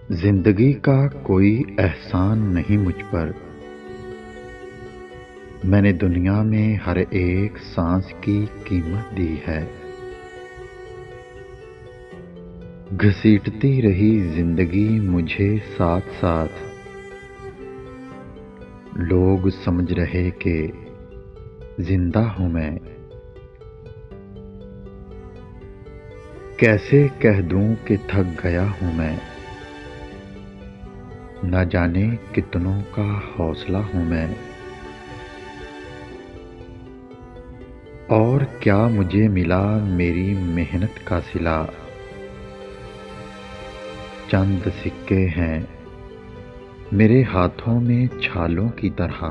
زندگی کا کوئی احسان نہیں مجھ پر، میں نے دنیا میں ہر ایک سانس کی قیمت دی ہے۔ گھسیٹتی رہی زندگی مجھے ساتھ ساتھ، لوگ سمجھ رہے کہ زندہ ہوں میں۔ کیسے کہہ دوں کہ تھک گیا ہوں میں، نہ جانے کتنوں کا حوصلہ ہوں میں۔ اور کیا مجھے ملا میری محنت کا صلہ، چند سکے ہیں میرے ہاتھوں میں چھالوں کی طرح۔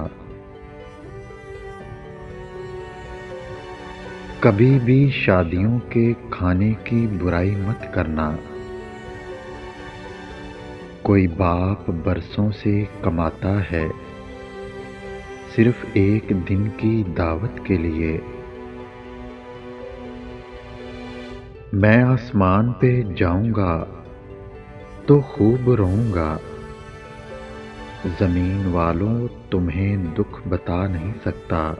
کبھی بھی شادیوں کے کھانے کی برائی مت کرنا، کوئی باپ برسوں سے کماتا ہے صرف ایک دن کی دعوت کے لیے۔ میں آسمان پہ جاؤں گا تو خوب روؤں گا، زمین والوں تمہیں دکھ بتا نہیں سکتا۔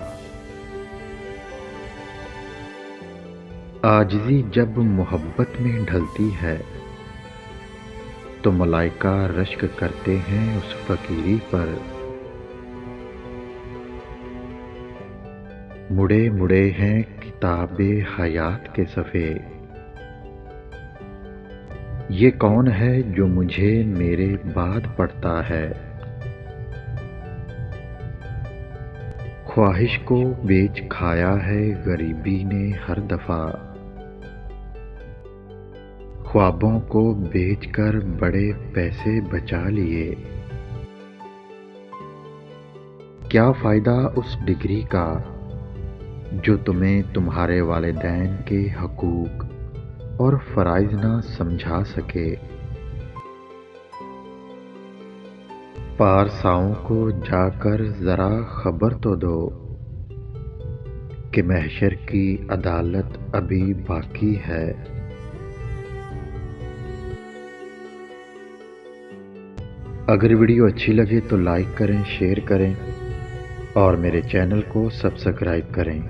عاجزی جب محبت میں ڈھلتی ہے تو ملائکہ رشک کرتے ہیں اس فقیری پر۔ مڑے مڑے ہیں کتاب حیات کے صفحے، یہ کون ہے جو مجھے میرے بعد پڑھتا ہے۔ خواہش کو بیچ کھایا ہے غریبی نے ہر دفعہ، خوابوں کو بیچ کر بڑے پیسے بچا لیے۔ کیا فائدہ اس ڈگری کا جو تمہیں تمہارے والدین کے حقوق اور فرائض نہ سمجھا سکے۔ پارساؤں کو جا کر ذرا خبر تو دو کہ محشر کی عدالت ابھی باقی ہے۔ اگر ویڈیو اچھی لگے تو لائک کریں، شیئر کریں اور میرے چینل کو سبسکرائب کریں۔